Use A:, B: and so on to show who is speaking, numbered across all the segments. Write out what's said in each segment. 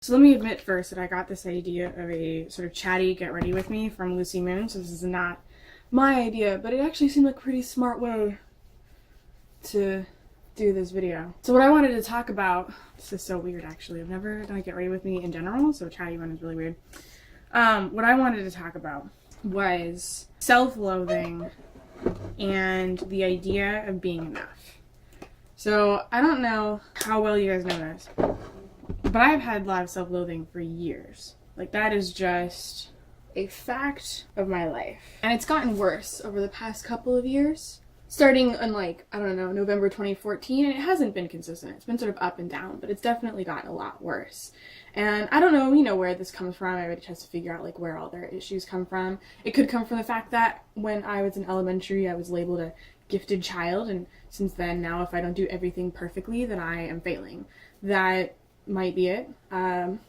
A: So let me admit first that I got this idea of a sort of chatty get ready with me from Lucy Moon, so this is not my idea, but it actually seemed like a pretty smart way to do this video. So what I wanted to talk about, this is so weird actually, I've never done a get ready with me in general, so a chatty one is really weird. What I wanted to talk about was self-loathing and the idea of being enough. So I don't know how well you guys know this, but I've had a lot of self-loathing for years. Like, that is just a fact of my life. And it's gotten worse over the past couple of years. Starting in, like, I don't know, November 2014, and it hasn't been consistent. It's been sort of up and down, but it's definitely gotten a lot worse. And I don't know, where this comes from. Everybody tries to figure out, like, where all their issues come from. It could come from the fact that when I was in elementary, I was labeled a gifted child, and since then, now if I don't do everything perfectly, then I am failing. That might be it.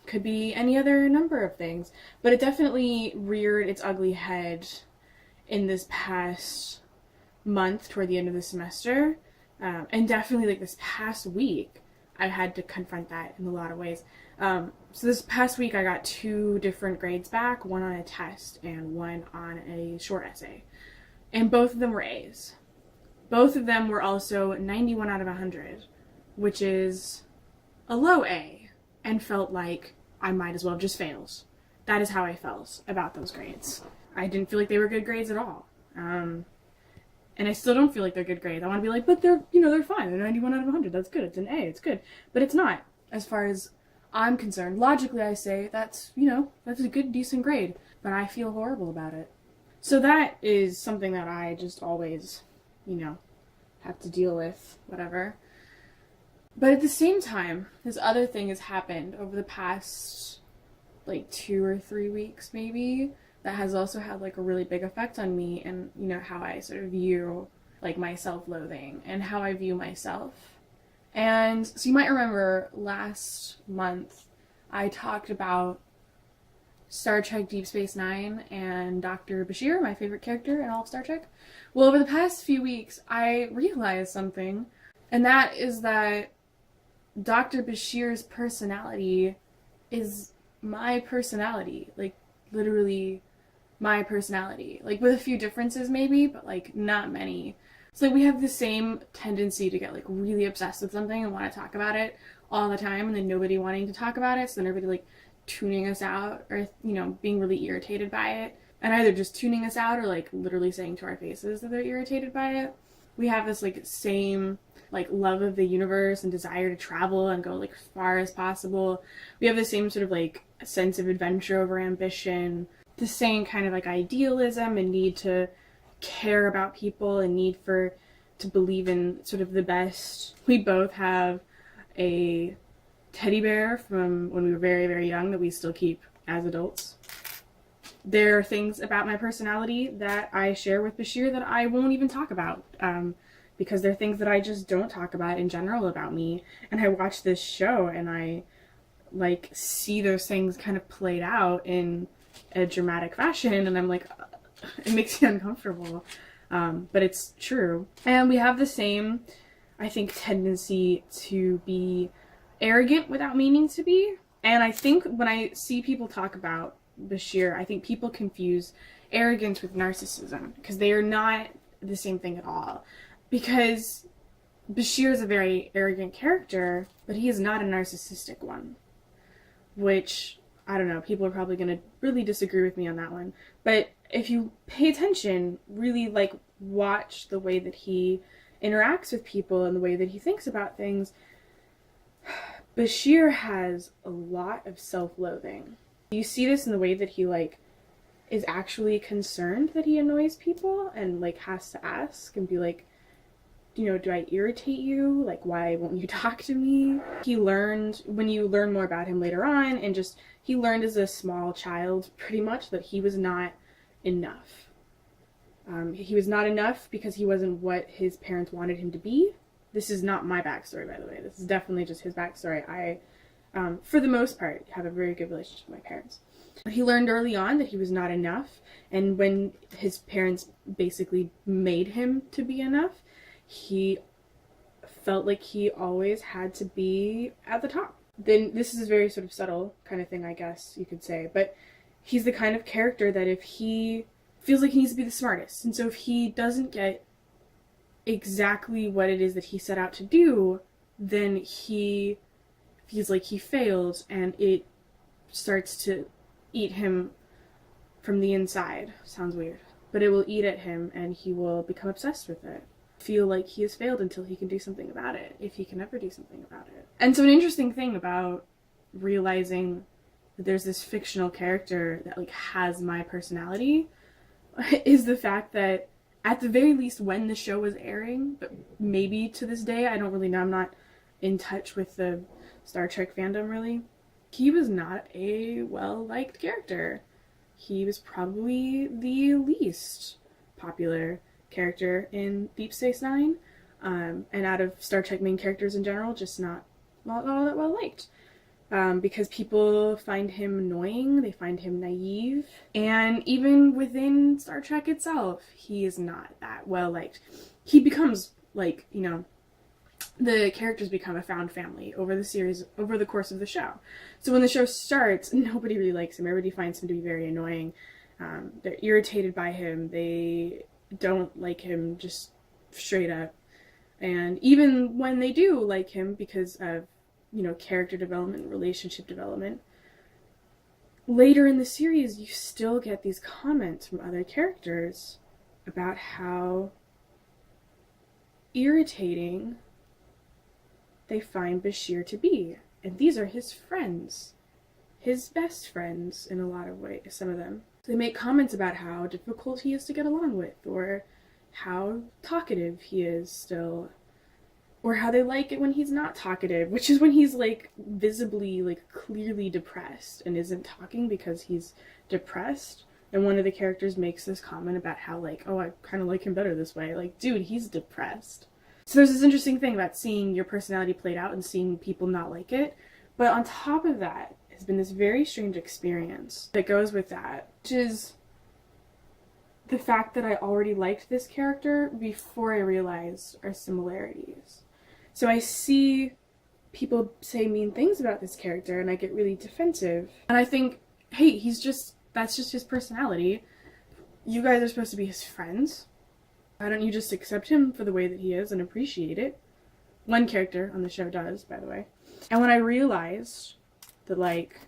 A: Could be any other number of things. But it definitely reared its ugly head in this past month toward the end of the semester. And definitely like this past week, I had to confront that in a lot of ways. So this past week I got 2 different grades back, one on a test and one on a short essay. And both of them were A's. Both of them were also 91 out of 100, which is a low A, and felt like I might as well have just failed. That is how I felt about those grades. I didn't feel like they were good grades at all. And I still don't feel like they're good grades. I want to be like, but they're fine. They're 91 out of 100. That's good. It's an A. It's good. But it's not, as far as I'm concerned. Logically, I say that's a good, decent grade. But I feel horrible about it. So that is something that I just always, have to deal with, whatever. But at the same time, this other thing has happened over the past, like, 2 or 3 weeks, maybe, that has also had, like, a really big effect on me and, how I sort of view, like, my self-loathing and how I view myself. And so you might remember last month I talked about Star Trek Deep Space Nine and Dr. Bashir, my favorite character in all of Star Trek. Well, over the past few weeks, I realized something, and that is that Dr. Bashir's personality is my personality, like, literally my personality, like, with a few differences maybe, but, like, not many. So, like, we have the same tendency to get, like, really obsessed with something and want to talk about it all the time, and then nobody wanting to talk about it, so then everybody, like, tuning us out, or, being really irritated by it, and either just tuning us out or, like, literally saying to our faces that they're irritated by it. We have this, like, same, like, love of the universe and desire to travel and go, like, as far as possible. We have the same sort of, like, sense of adventure over ambition, the same kind of, like, idealism and need to care about people and need to believe in sort of the best. We both have a teddy bear from when we were very, very young that we still keep as adults. There are things about my personality that I share with Bashir that I won't even talk about, because they're things that I just don't talk about in general about me. And I watch this show and I, like, see those things kind of played out in a dramatic fashion, and I'm like, it makes me uncomfortable. But it's true. And we have the same, I think, tendency to be arrogant without meaning to be. And I think when I see people talk about Bashir, I think people confuse arrogance with narcissism, because they are not the same thing at all. Because Bashir is a very arrogant character, but he is not a narcissistic one. Which, I don't know, people are probably going to really disagree with me on that one. But if you pay attention, really, like, watch the way that he interacts with people and the way that he thinks about things, Bashir has a lot of self-loathing. You see this in the way that he, like, is actually concerned that he annoys people and, like, has to ask and be like, do I irritate you? Like, why won't you talk to me? He learned, when you learn more about him later on, and just, he learned as a small child, pretty much, that he was not enough. He was not enough because he wasn't what his parents wanted him to be. This is not my backstory, by the way. This is definitely just his backstory. I, for the most part, have a very good relationship with my parents. He learned early on that he was not enough, and when his parents basically made him to be enough, he felt like he always had to be at the top. then this is a very sort of subtle kind of thing, I guess you could say, but he's the kind of character that if he feels like he needs to be the smartest, and so if he doesn't get exactly what it is that he set out to do, then he feels like he failed, and it starts to eat him from the inside. Sounds weird. But it will eat at him, and he will become obsessed with it. Feel like he has failed until he can do something about it, if he can ever do something about it. And so an interesting thing about realizing that there's this fictional character that like has my personality is the fact that at the very least when the show was airing, but maybe to this day, I don't really know, I'm not in touch with the Star Trek fandom really, he was not a well-liked character. He was probably the least popular character in Deep Space Nine, and out of Star Trek main characters in general, just not all that well liked. Because people find him annoying, they find him naive, and even within Star Trek itself, he is not that well liked. He becomes, like, you know, the characters become a found family over the series, over the course of the show. So when the show starts, nobody really likes him. Everybody finds him to be very annoying. They're irritated by him. They don't like him just straight up. And even when they do like him because of, you know, character development, relationship development, later in the series you still get these comments from other characters about how irritating they find Bashir to be. And these are his friends. His best friends in a lot of ways, some of them. They make comments about how difficult he is to get along with, or how talkative he is still, or how they like it when he's not talkative, which is when he's like visibly, like clearly depressed and isn't talking because he's depressed. And one of the characters makes this comment about how like, oh, I kind of like him better this way. Like, dude, he's depressed. So there's this interesting thing about seeing your personality played out and seeing people not like it. But on top of that has been this very strange experience that goes with that, which is the fact that I already liked this character before I realized our similarities. So I see people say mean things about this character and I get really defensive. And I think, hey, that's just his personality. You guys are supposed to be his friends. Why don't you just accept him for the way that he is and appreciate it? One character on the show does, by the way. And when I realized that, like,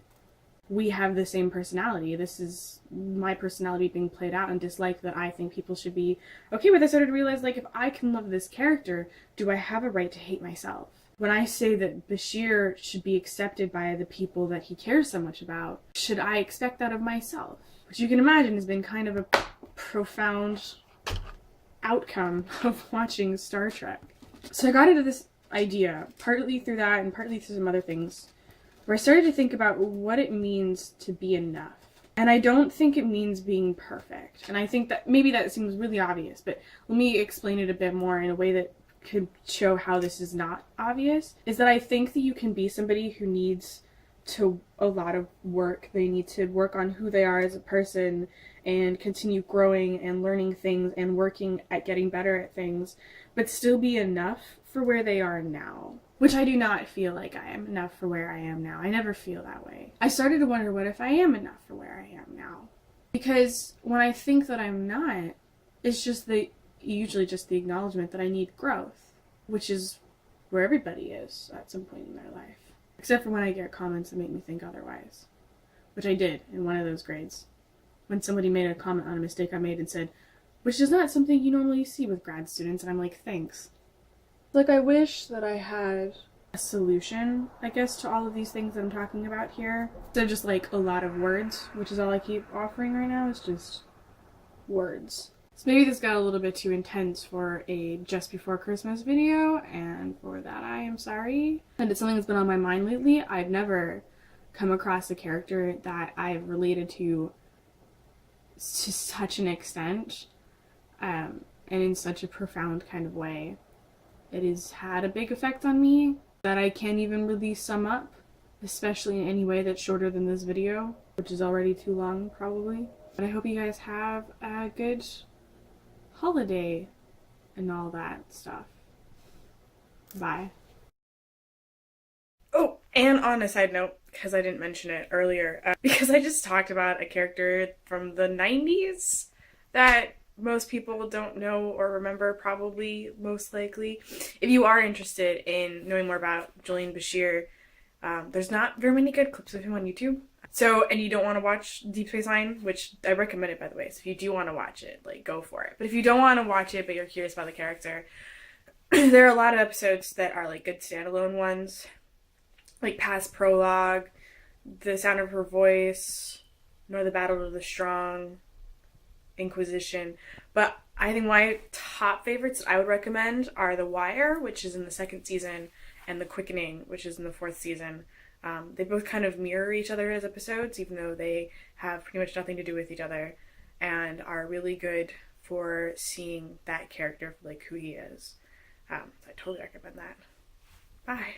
A: we have the same personality, this is my personality being played out and dislike that I think people should be okay with, I started to realize, like, if I can love this character, do I have a right to hate myself? When I say that Bashir should be accepted by the people that he cares so much about, should I expect that of myself? Which you can imagine has been kind of a profound outcome of watching Star Trek. So I got into this idea, partly through that and partly through some other things, where I started to think about what it means to be enough. And I don't think it means being perfect. And I think that maybe that seems really obvious, but let me explain it a bit more in a way that could show how this is not obvious, is that I think that you can be somebody who needs to a lot of work. They need to work on who they are as a person and continue growing and learning things and working at getting better at things, but still be enough for where they are now. Which I do not feel like I am enough for where I am now. I never feel that way. I started to wonder, what if I am enough for where I am now? Because when I think that I'm not, it's just usually just the acknowledgement that I need growth, which is where everybody is at some point in their life. Except for when I get comments that make me think otherwise. Which I did in one of those grades. When somebody made a comment on a mistake I made and said, which is not something you normally see with grad students, and I'm like, thanks. Like, I wish that I had a solution, I guess, to all of these things that I'm talking about here. Instead of just like a lot of words, which is all I keep offering right now, is just words. So maybe this got a little bit too intense for a just before Christmas video, and for that I am sorry. And it's something that's been on my mind lately. I've never come across a character that I've related to such an extent, and in such a profound kind of way. It has had a big effect on me that I can't even really sum up, especially in any way that's shorter than this video, which is already too long probably. But I hope you guys have a good holiday and all that stuff. Bye. Oh, And on a side note, because I didn't mention it earlier, because I just talked about a character from the 90s that most people don't know or remember, probably, most likely. If you are interested in knowing more about Julian Bashir, there's not very many good clips of him on YouTube. So, and you don't want to watch Deep Space Nine, which I recommend it, by the way. So if you do want to watch it, like, go for it. But if you don't want to watch it, but you're curious about the character, there are a lot of episodes that are, like, good standalone ones. Like Past Prologue, The Sound of Her Voice, Nor the Battle of the Strong, Inquisition. But I think my top favorites that I would recommend are The Wire, which is in the 2nd season, and The Quickening, which is in the 4th season. They both kind of mirror each other as episodes, even though they have pretty much nothing to do with each other, and are really good for seeing that character for like who he is. So I totally recommend that. Bye.